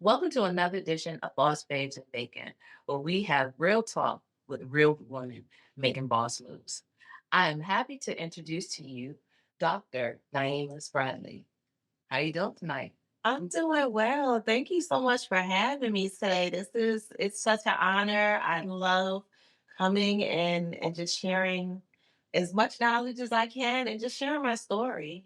Welcome to another edition of Boss Babes and Bacon, where we have real talk with real women making boss moves. I am happy to introduce to you Dr. Naima Spradley. How you doing tonight? I'm doing well. Thank you so much for having me today. It's such an honor. I love coming and just sharing as much knowledge as I can and just sharing my story.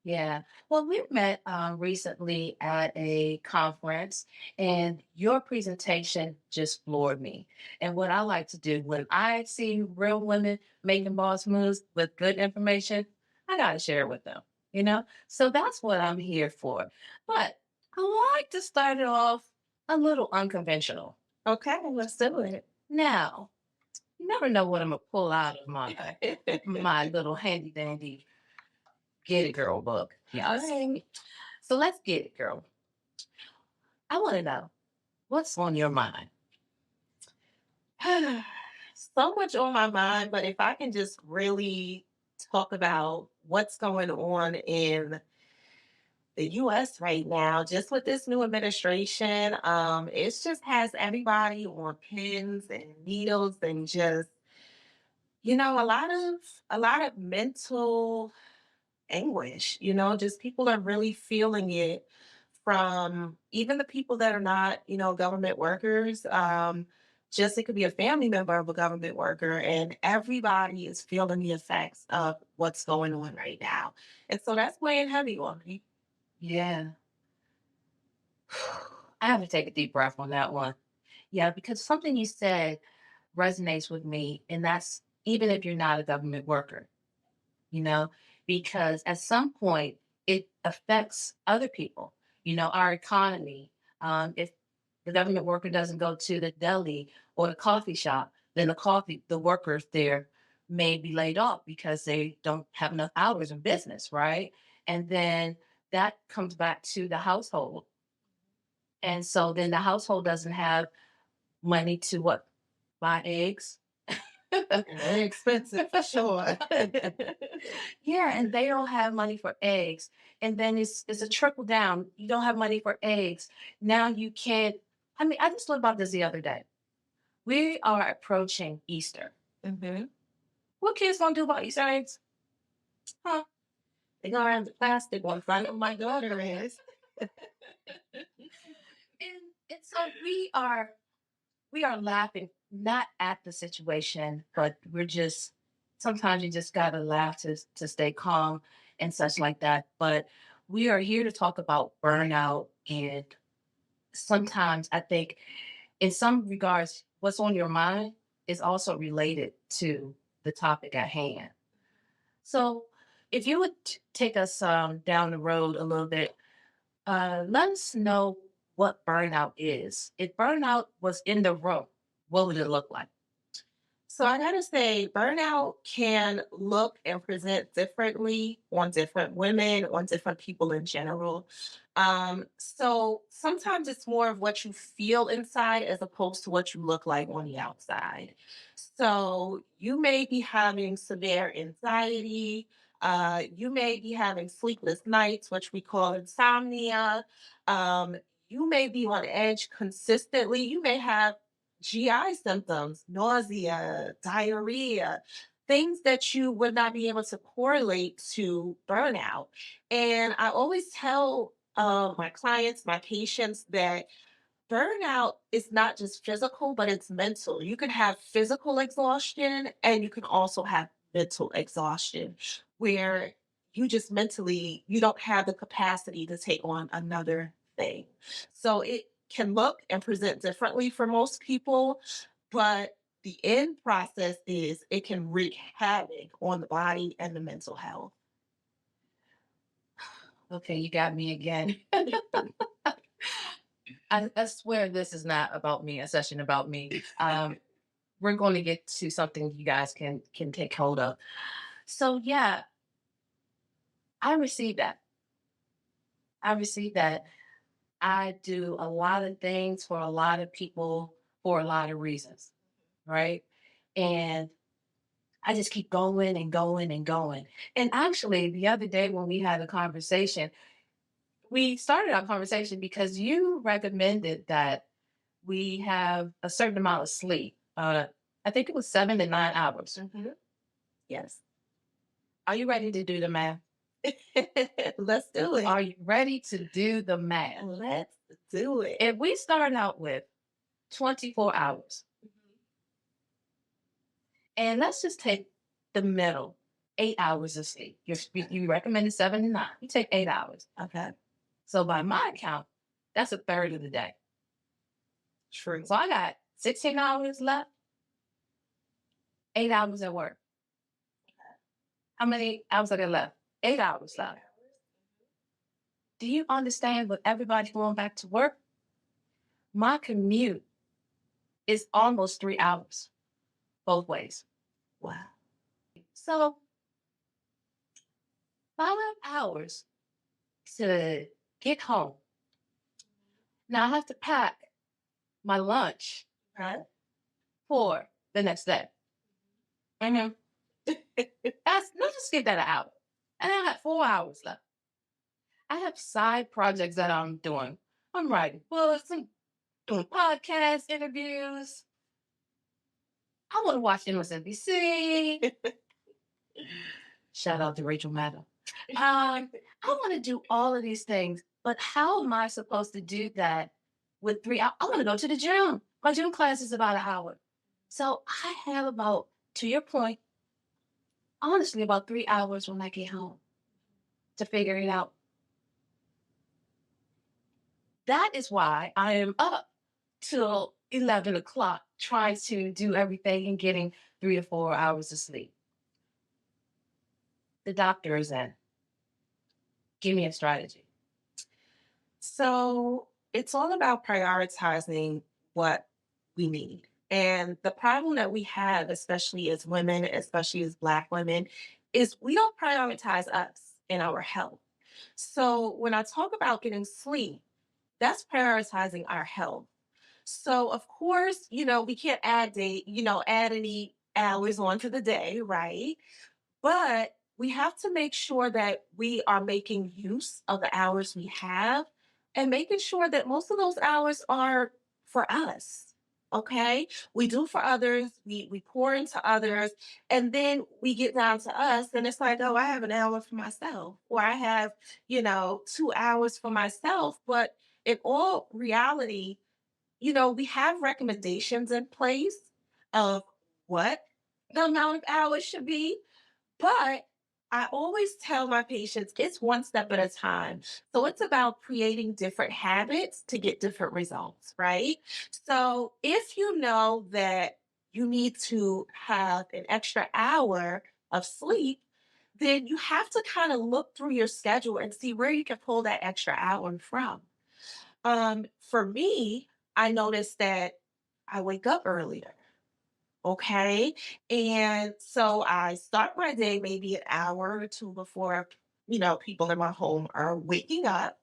Yeah. Well, we met recently at a conference, and your presentation just floored me. And what I like to do when I see real women making boss moves with good information, I got to share it with them, you know? So that's what I'm here for. But I like to start it off a little unconventional. Okay, let's do it. Now, you never know what I'm going to pull out of my little handy dandy get it girl book. All Yes. right. So let's get it, girl. I want to know what's on your mind. So much on my mind, but if I can just really talk about what's going on in the US right now, just with this new administration, it just has everybody on pins and needles and just, a lot of mental anguish, just people are really feeling it from even the people that are not, government workers. Just it could be a family member of a government worker, and everybody is feeling the effects of what's going on right now. And so that's weighing heavy on me. Yeah. I have to take a deep breath on that one. Yeah, because something you said resonates with me, and that's even if you're not a government worker, you know, because at some point it affects other people, our economy. If the government worker doesn't go to the deli or the coffee shop, then the workers there may be laid off because they don't have enough hours in business, right? And then that comes back to the household. And so then the household doesn't have money to what? Buy eggs. Very expensive for sure. Yeah, and they don't have money for eggs. And then it's a trickle down. You don't have money for eggs. Now you can't. I mean, I just thought about this the other day. We are approaching Easter. hmm What kids gonna do about Easter eggs? Huh? They go around the plastic ones. I know my daughter is. And so we are laughing not at the situation, but we're just sometimes you just gotta laugh to stay calm and such like that. But we are here to talk about burnout, and sometimes I think in some regards, what's on your mind is also related to the topic at hand. So if you would take us down the road a little bit, let us know what burnout is. If burnout was in the room, what would it look like? So I gotta say, burnout can look and present differently on different women, on different people in general. So sometimes it's more of what you feel inside as opposed to what you look like on the outside. So you may be having severe anxiety. You may be having sleepless nights, which we call insomnia. Um, you may be on edge consistently. You may have GI symptoms, nausea, diarrhea, things that you would not be able to correlate to burnout. And I always tell my clients, my patients, that burnout is not just physical, but it's mental. You can have physical exhaustion and you can also have mental exhaustion where you just mentally you don't have the capacity to take on another thing. So it can look and present differently for most people, but the end process is it can wreak havoc on the body and the mental health. Okay, you got me again. I swear this is not about me, a session about me. We're going to get to something you guys can take hold of. So yeah, I received that. I received that. I do a lot of things for a lot of people for a lot of reasons, right? And I just keep going and going and going. And actually, the other day when we had a conversation, we started our conversation because you recommended that we have a certain amount of sleep. I think it was 7 to 9 hours. Yes. Are you ready to do the math? Let's do it. Are you ready to do the math? Let's do it. If we start out with 24 hours, and let's just take the middle, 8 hours of sleep. You recommended 7 to 9. You take 8 hours. Okay. So by my count, that's a third of the day. True. So I got 16 hours left, 8 hours at work. How many hours I got left? 8 hours left. Do you understand with everybody going back to work? My commute is almost 3 hours both ways. Wow. So 5 hours to get home. Now I have to pack my lunch Right. for the next day. Mm-hmm. Let's just give that an hour. And I got 4 hours left. I have side projects that I'm doing. I'm writing books, I'm doing podcast interviews. I want to watch MSNBC. Shout out to Rachel Maddow. I want to do all of these things, but how am I supposed to do that with 3 hours? I want to go to the gym. My gym class is about an hour. So I have about, to your point, honestly, about 3 hours when I get home to figure it out. That is why I am up till 11 o'clock trying to do everything and getting 3 to 4 hours of sleep. The doctor is in. Give me a strategy. So it's all about prioritizing what we need. And the problem that we have, especially as women, especially as Black women, is we don't prioritize us and our health. So when I talk about getting sleep, that's prioritizing our health. So of course, we can't add any hours onto the day, right? But we have to make sure that we are making use of the hours we have and making sure that most of those hours are for us. Okay. We do for others, we pour into others, and then we get down to us, and it's like, oh, I have an hour for myself, or I have, 2 hours for myself. But in all reality, we have recommendations in place of what the amount of hours should be, but I always tell my patients it's one step at a time. So it's about creating different habits to get different results, right? So if you know that you need to have an extra hour of sleep, then you have to kind of look through your schedule and see where you can pull that extra hour from. For me, I noticed that I wake up earlier. Okay. And so I start my day maybe an hour or two before, people in my home are waking up.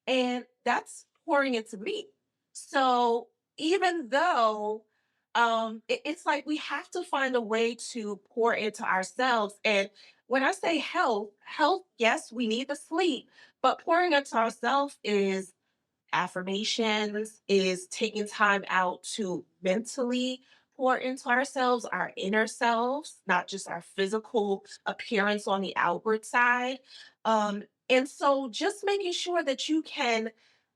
And that's pouring into me. So even though it's like we have to find a way to pour into ourselves. And when I say health, yes, we need the sleep, but pouring into ourselves is affirmations, is taking time out to mentally pour into ourselves, our inner selves, not just our physical appearance on the outward side. And so just making sure that you can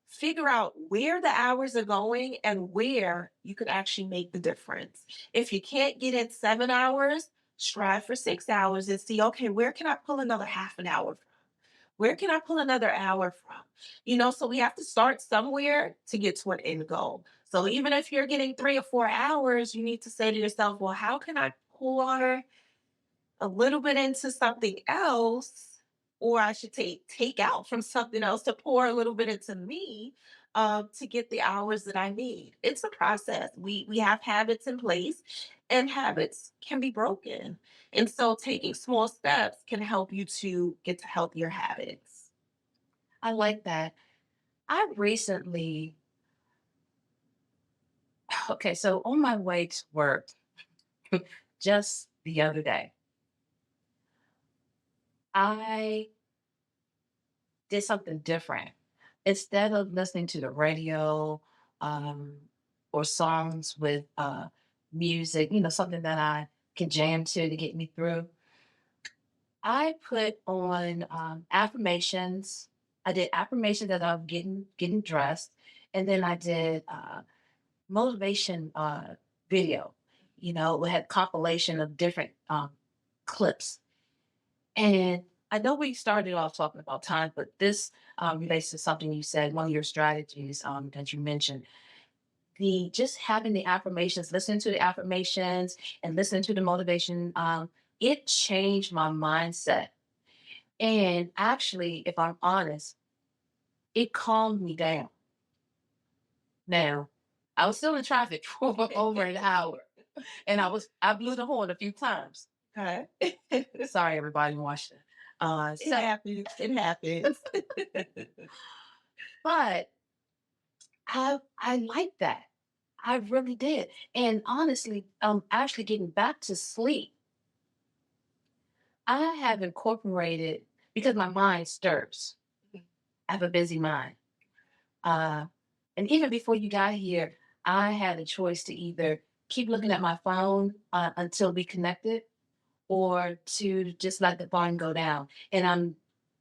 figure out where the hours are going and where you could actually make the difference. If you can't get in 7 hours, strive for 6 hours and see, okay, where can I pull another half an hour, where can I pull another hour from? So we have to start somewhere to get to an end goal. So even if you're getting 3 or 4 hours, you need to say to yourself, well, how can I pour a little bit into something else? Or I should take out from something else to pour a little bit into me, to get the hours that I need. It's a process. We have habits in place, and habits can be broken. And so taking small steps can help you to get to healthier habits. I like that. I recently, okay, so on my way to work just the other day, I did something different. instead of listening to the radio, um, or songs with music, something that I can jam to get me through, I put on affirmations. I did affirmations that I'm getting dressed, and then I did motivation video. We had compilation of different clips. And I know we started off talking about time, but this relates to something you said, one of your strategies that you mentioned. The just having the affirmations, listening to the affirmations and listening to the motivation, it changed my mindset. And actually, if I'm honest, it calmed me down. Now, I was still in traffic for over an hour, and I blew the horn a few times. Okay. Sorry, everybody in Washington. It happens. It happens. But I like that. I really did. And honestly, actually getting back to sleep, I have incorporated because my mind stirs. I have a busy mind. Uh, and even before you got here, I had a choice to either keep looking at my phone until we connected or to just let the phone go down. And I'm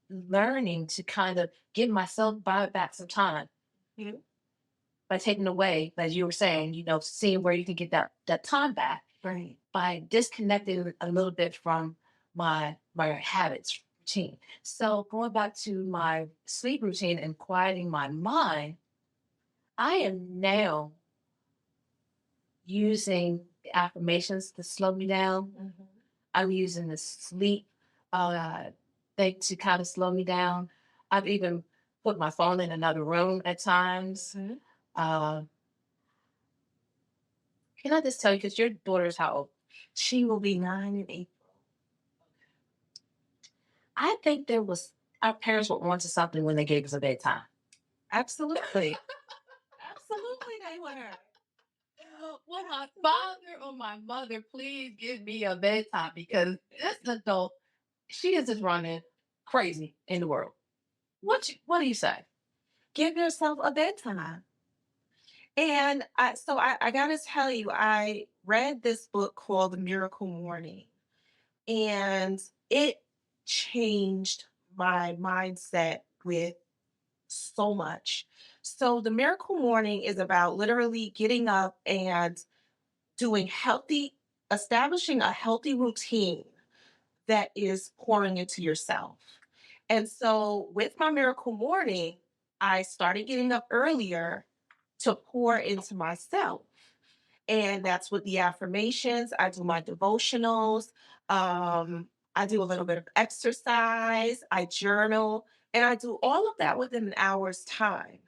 learning to kind of give myself buy back some time Mhm. by taking away, as you were saying, seeing where you can get that time back Right. by disconnecting a little bit from my habits routine. So going back to my sleep routine and quieting my mind, I am now using affirmations to slow me down. Mhm. I'm using the sleep uh, thing to kind of slow me down. I've even put my phone in another room at times. Mhm. Uh, can I just tell you, because your daughter's how old? She will be 9 in April. I think our parents were onto something when they gave us a bedtime. Absolutely. Absolutely, they were. Will my father or my mother please give me a bedtime because this adult, she is just running crazy in the world. What do you say? Give yourself a bedtime. And I gotta tell you, I read this book called The Miracle Morning, and it changed my mindset with so much. So the Miracle Morning is about literally getting up and doing establishing a healthy routine that is pouring into yourself. And so with my Miracle Morning, I started getting up earlier to pour into myself. And that's with the affirmations. I do my devotionals. I do a little bit of exercise. I journal, and I do all of that within an hour's time.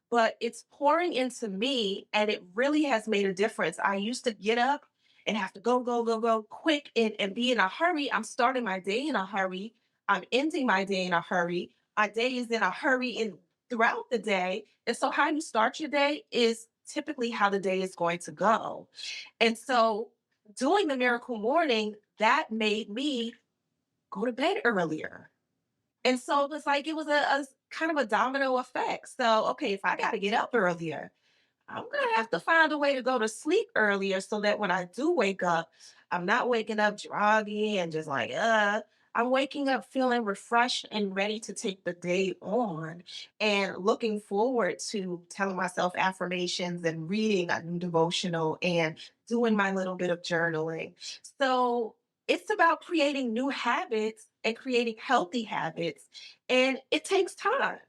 But it's pouring into me, and it really has made a difference. I used to get up and have to go, go, go, go quick and be in a hurry. I'm starting my day in a hurry. I'm ending my day in a hurry. My day is in a hurry in throughout the day. And so how you start your day is typically how the day is going to go. And so doing the miracle morning, that made me go to bed earlier. And so it was a kind of a domino effect. So, okay, if I got to get up earlier, I'm gonna have to find a way to go to sleep earlier so that when I do wake up, I'm not waking up groggy and just I'm waking up feeling refreshed and ready to take the day on and looking forward to telling myself affirmations and reading a new devotional and doing my little bit of journaling. So it's about creating new habits and creating healthy habits. And it takes time.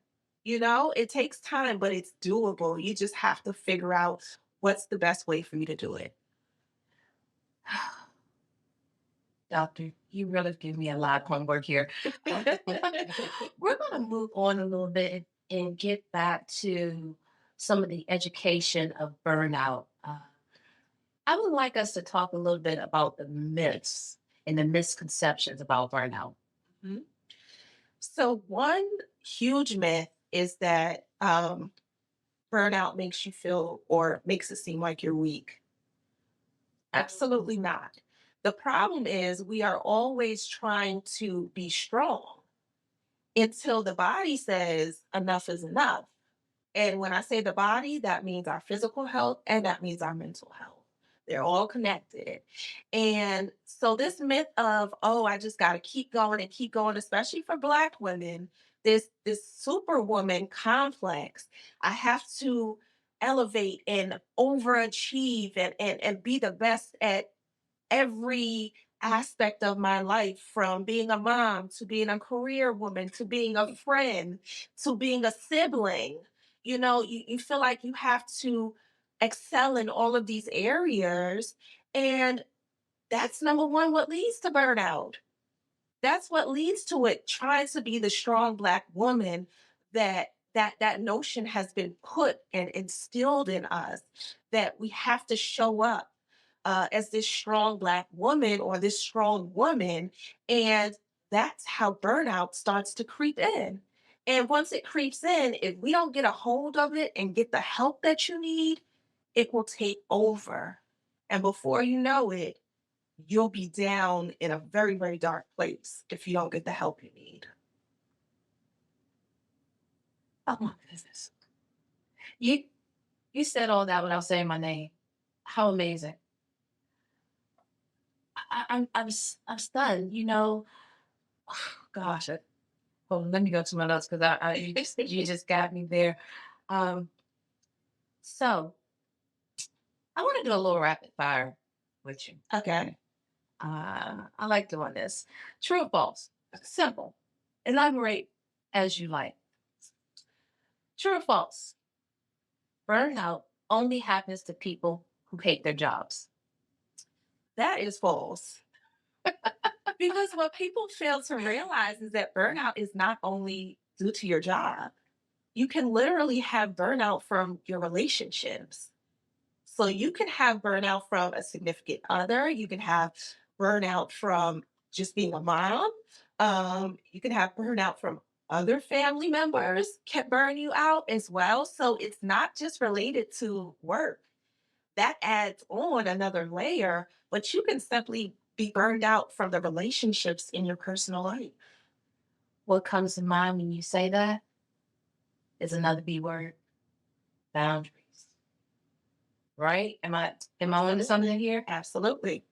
It takes time, but it's doable. You just have to figure out what's the best way for you to do it. Doctor, you really give me a lot of homework here. We're going to move on a little bit and get back to some of the education of burnout. I would like us to talk a little bit about the myths and the misconceptions about burnout. Mhm. So, one huge myth is that burnout makes you feel or makes it seem like you're weak. Absolutely not. The problem is we are always trying to be strong until the body says enough is enough. And when I say the body, that means our physical health and that means our mental health. They're all connected. And so this myth of, oh, I just got to keep going and keep going, especially for Black women, this superwoman complex. I have to elevate and overachieve and be the best at every aspect of my life, from being a mom to being a career woman to being a friend to being a sibling. You feel like you have to excel in all of these areas. And that's number one, what leads to burnout. That's what leads to it. Trying to be the strong Black woman that notion has been put and instilled in us, that we have to show up as this strong Black woman or this strong woman. And that's how burnout starts to creep in. And once it creeps in, if we don't get a hold of it and get the help that you need, it will take over. And before you know it, you'll be down in a very, very dark place if you don't get the help you need. Oh my goodness. You you said all that without saying my name. How amazing. I'm stunned. Gosh. Hold on, let me go to my notes because you just got me there. Um, so I want to do a little rapid fire with you. Okay. I like doing this. True or false? Simple. Elaborate as you like. True or false? Burnout only happens to people who hate their jobs. That is false. Because what people fail to realize is that burnout is not only due to your job. You can literally have burnout from your relationships. So you can have burnout from a significant other. You can have burnout from just being a mom. You can have burnout from other family members can burn you out as well. So it's not just related to work. That adds on another layer, but you can simply be burned out from the relationships in your personal life. What comes to mind when you say that is another B word, boundaries. Right? Am I onto something here? Absolutely.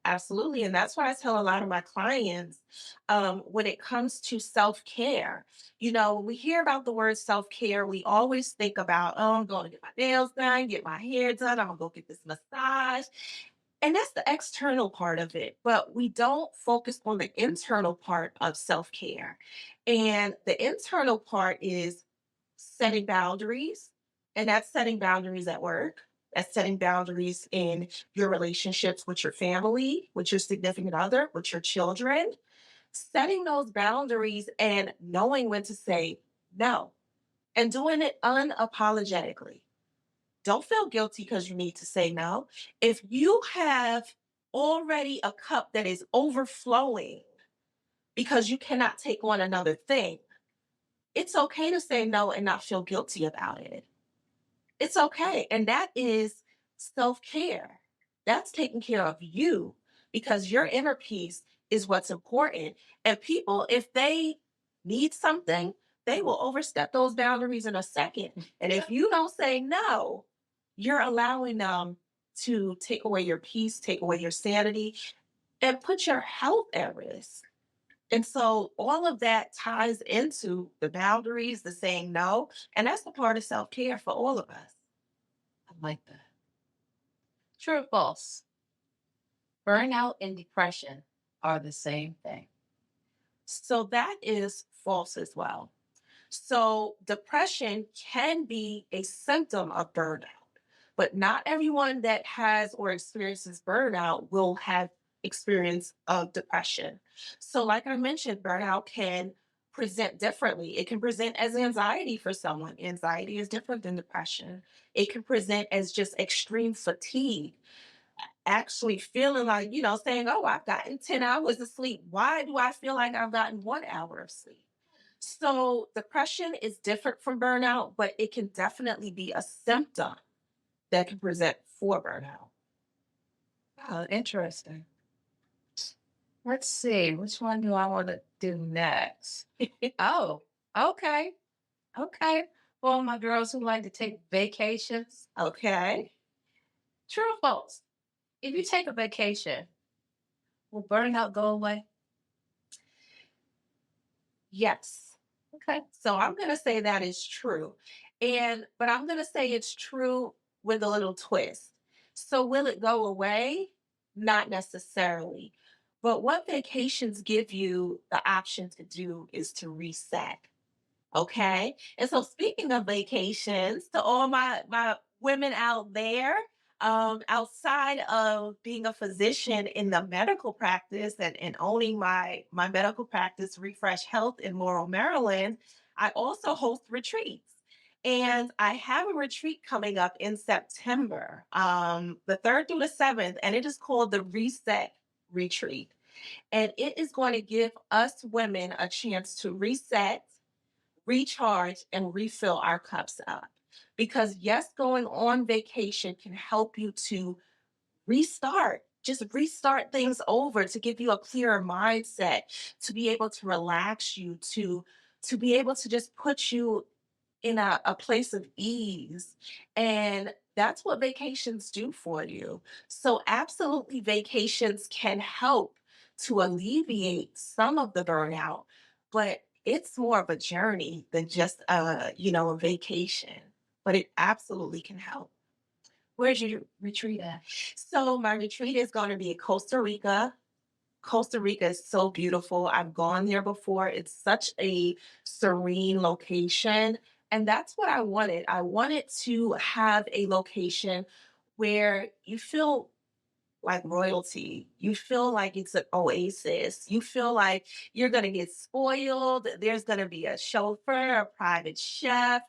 Absolutely. And that's why I tell a lot of my clients, when it comes to self care, when we hear about the word self care, we always think about, oh, I'm going to get my nails done, get my hair done, I'm going to go get this massage. And that's the external part of it. But we don't focus on the internal part of self care. And the internal part is setting boundaries, and that's setting boundaries at work. That's setting boundaries in your relationships with your family, with your significant other, with your children. Setting those boundaries and knowing when to say no and doing it unapologetically. Don't feel guilty because you need to say no. If you have already a cup that is overflowing because you cannot take on another thing, it's okay to say no and not feel guilty about it. It's okay. And that is self care. That's taking care of you, because your inner peace is what's important. And people, if they need something, they will overstep those boundaries in a second. And if you don't say no, you're allowing them to take away your peace, take away your sanity, and put your health at risk. And so all of that ties into the boundaries, the saying no. And that's a part of self care for all of us. I like that. True or false? Burnout and depression are the same thing. So that is false as well. So depression can be a symptom of burnout, but not everyone that has or experiences burnout will have experience of depression. So like I mentioned, burnout can present differently. It can present as anxiety for someone. Anxiety is different than depression. It can present as just extreme fatigue, actually feeling like, saying, oh, I've gotten 10 hours of sleep. Why do I feel like I've gotten 1 hour of sleep? So, depression is different from burnout, but it can definitely be a symptom that can present for burnout. Oh, interesting. Let's see. Which one do I want to do next? Oh, okay. Okay. For all my girls who like to take vacations, Okay. true or false? If you take a vacation, will burnout go away? Yes. Okay. So I'm going to say that is true. But I'm going to say it's true with a little twist. So will it go away? Not necessarily. But what vacations give you the option to do is to reset. Okay. And so speaking of vacations, to all my women out there, outside of being a physician in the medical practice and owning my medical practice, Refresh Health in Laurel, Maryland, I also host retreats. And I have a retreat coming up in September, the 3rd through the 7th, and it is called the Reset Retreat. And it is going to give us women a chance to reset, recharge, and refill our cups up. Because, yes, going on vacation can help you to restart, just restart things over to give you a clearer mindset, to be able to relax you, to be able to just put you in a place of ease. And that's what vacations do for you. So, absolutely, vacations can help to alleviate some of the burnout, but it's more of a journey than just a vacation. But it absolutely can help. Where's your retreat at? So my retreat is going to be in Costa Rica. Costa Rica is so beautiful. I've gone there before. It's such a serene location. And that's what I wanted. I wanted to have a location where you feel like royalty. You feel like it's an oasis. You feel like you're going to get spoiled. There's going to be a chauffeur, a private chef,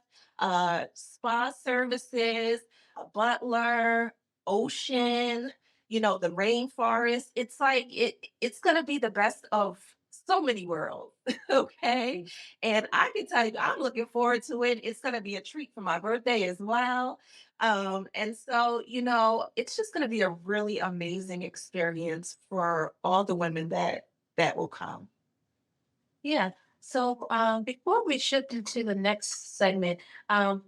spa services, a butler, ocean, the rainforest. It's like it's going to be the best of so many worlds. Okay. And I can tell you, I'm looking forward to it. It's going to be a treat for my birthday as well. And so, it's just going to be a really amazing experience for all the women that will come. Yeah. So before we shift into the next segment, I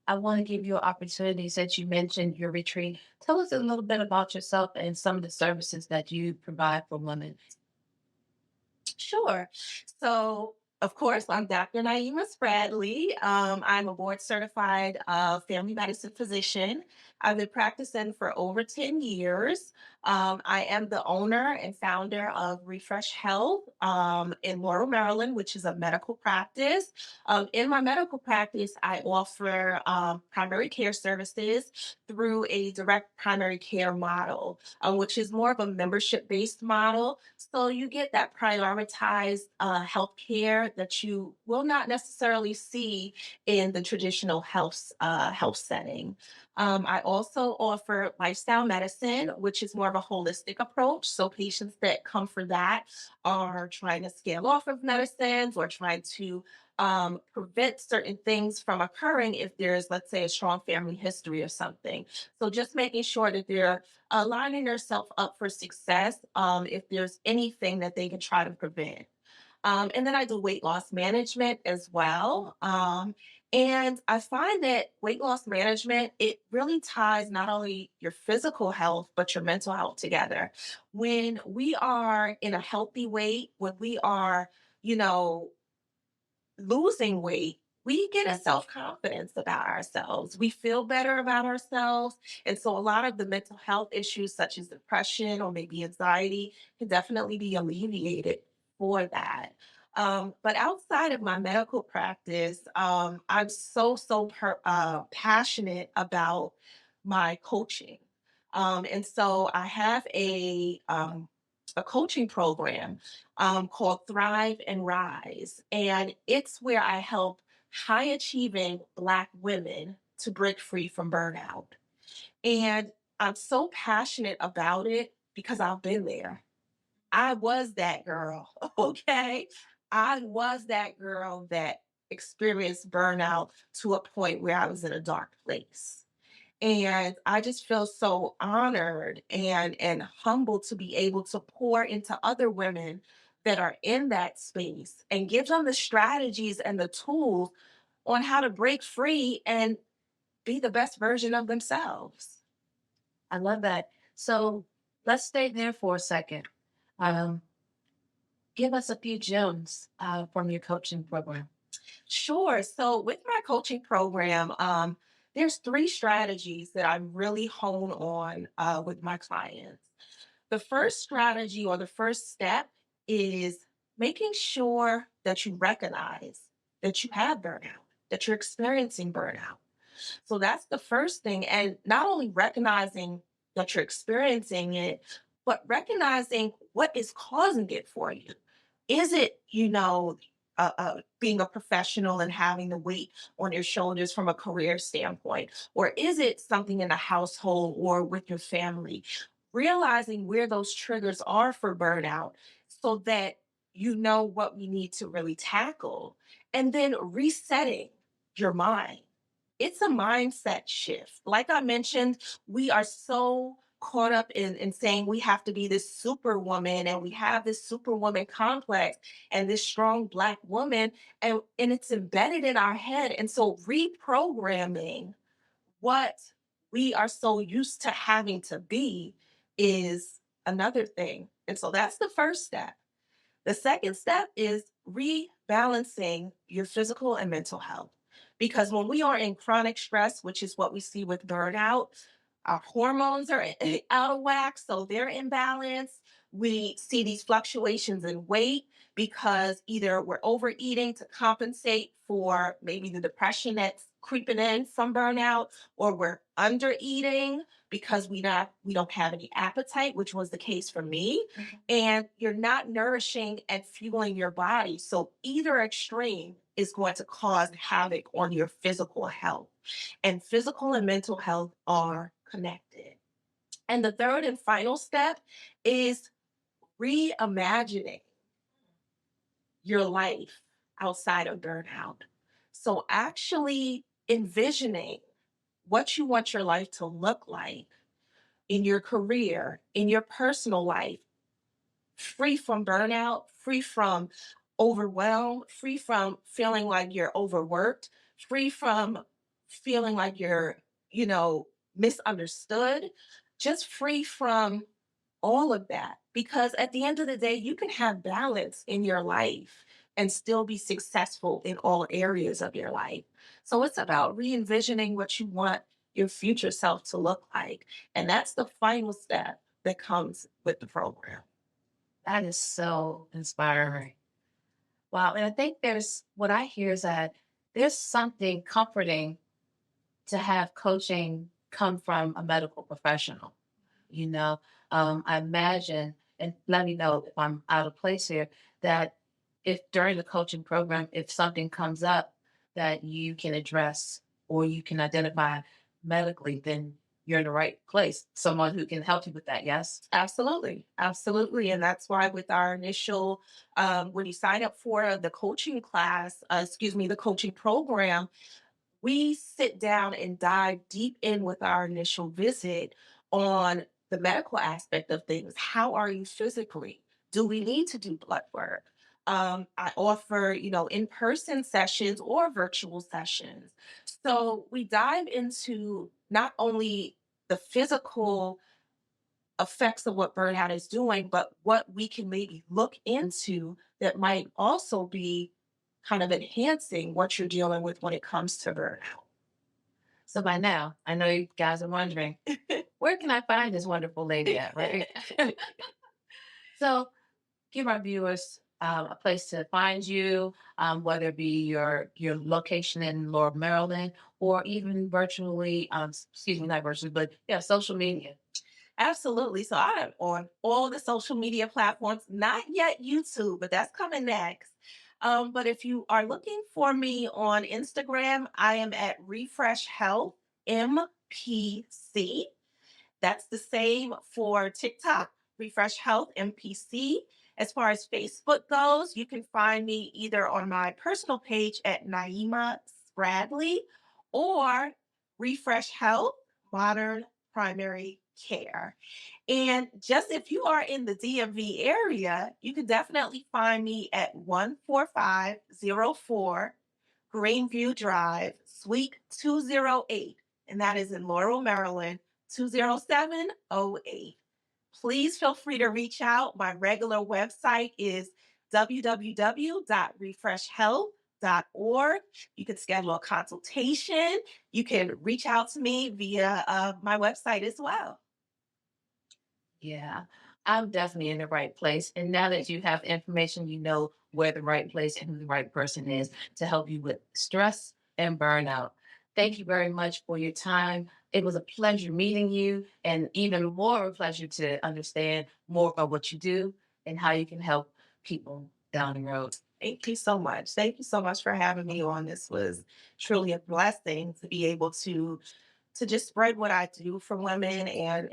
want to give you opportunities that you mentioned your retreat. Tell us a little bit about yourself and some of the services that you provide for women. Sure. So, of course, I'm Dr. Naima Spradley. I'm a board certified family medicine physician. I've been practicing for over 10 years. I am the owner and founder of Refresh Health in Laurel, Maryland, which is a medical practice. In my medical practice, I offer primary care services through a direct primary care model, which is more of a membership based model. So you get that prioritized health care that you will not necessarily see in the traditional health setting. I also offer lifestyle medicine, which is more of a holistic approach. So patients that come for that are trying to scale off of medicines or trying to prevent certain things from occurring if there's, let's say, a strong family history or something. So just making sure that they're lining themselves up for success if there's anything that they can try to prevent. And then I do weight loss management as well. And I find that weight loss management, it really ties not only your physical health, but your mental health together. When we are in a healthy weight, when we are, you know, losing weight, we get a self confidence about ourselves. We feel better about ourselves. And so, a lot of the mental health issues, such as depression or maybe anxiety, can definitely be alleviated for that. But outside of my medical practice, I'm so passionate about my coaching. And so, I have a coaching program called Thrive and Rise. And it's where I help high achieving Black women to break free from burnout. And I'm so passionate about it because I've been there. I was that girl, okay? I was that girl that experienced burnout to a point where I was in a dark place. And I just feel so honored and humbled to be able to pour into other women that are in that space and give them the strategies and the tools on how to break free and be the best version of themselves. I love that. So let's stay there for a second. Um, Give us a few gems from your coaching program. Sure. So with my coaching program, there's three strategies that I really hone on with my clients. The first strategy or the first step is making sure that you recognize that you have burnout, that you're experiencing burnout. So that's the first thing. And not only recognizing that you're experiencing it, but recognizing what is causing it for you. Is it, being a professional and having the weight on your shoulders from a career standpoint? Or is it something in the household or with your family? Realizing where those triggers are for burnout so that you know what we need to really tackle, and then resetting your mind. It's a mindset shift. Like I mentioned, we are so caught up in saying we have to be this superwoman and we have this superwoman complex and this strong black woman, and it's embedded in our head. And so reprogramming what we are so used to having to be is another thing. And so that's the first step. The second step is rebalancing your physical and mental health. Because when we are in chronic stress, which is what we see with burnout, our hormones are out of whack, so they're imbalanced. We see these fluctuations in weight because either we're overeating to compensate for maybe the depression that's creeping in from burnout, or we're under eating because we don't have any appetite, which was the case for me, and you're not nourishing and fueling your body. So either extreme is going to cause havoc on your physical health. And physical and mental health are connected. And the third and final step is reimagining your life outside of burnout. So actually envisioning what you want your life to look like in your career, in your personal life, free from burnout, free from overwhelm, free from feeling like you're overworked, free from feeling like you're, you know, misunderstood, just free from all of that. Because at the end of the day, you can have balance in your life and still be successful in all areas of your life. So it's about re envisioning what you want your future self to look like. And that's the final step that comes with the program. That is so inspiring. Wow. And I think there's what I hear is that there's something comforting to have coaching come from a medical professional. You know, I imagine, and let me know if I'm out of place here, that if during the coaching program, if something comes up that you can address or you can identify medically, then you're in the right place. Someone who can help you with that. Yes. Absolutely. Absolutely. And that's why with our initial, when you sign up for the coaching class, the coaching program, we sit down and dive deep in with our initial visit on the medical aspect of things. How are you physically? Do we need to do blood work? I offer, in-person sessions or virtual sessions. So we dive into not only the physical effects of what burnout is doing, but what we can maybe look into that might also be kind of enhancing what you're dealing with when it comes to burnout. So by now, I know you guys are wondering, where can I find this wonderful lady at, right? So give our viewers a place to find you, whether it be your location in Laurel, Maryland, or even virtually, excuse me, not virtually, but yeah, social media. Absolutely. So I am on all the social media platforms, not yet YouTube, but that's coming next. But if you are looking for me on Instagram, I am at Refresh Health MPC. That's the same for TikTok, Refresh Health MPC. As far as Facebook goes, you can find me either on my personal page at Naima Spradley or Refresh Health Modern Primary Care. And just if you are in the DMV area, you can definitely find me at 14504 Greenview Drive, Suite 208, and that is in Laurel, Maryland, 20708. Please feel free to reach out. My regular website is www.refreshhealth.org. You can schedule a consultation. You can reach out to me via my website as well. Yeah, I'm definitely in the right place. And now that you have information, you know where the right place and who the right person is to help you with stress and burnout. Thank you very much for your time. It was a pleasure meeting you, and even more a pleasure to understand more about what you do and how you can help people down the road. Thank you so much. Thank you so much for having me on. This was truly a blessing to be able to just spread what I do for women, and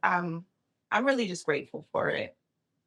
I'm really just grateful for it.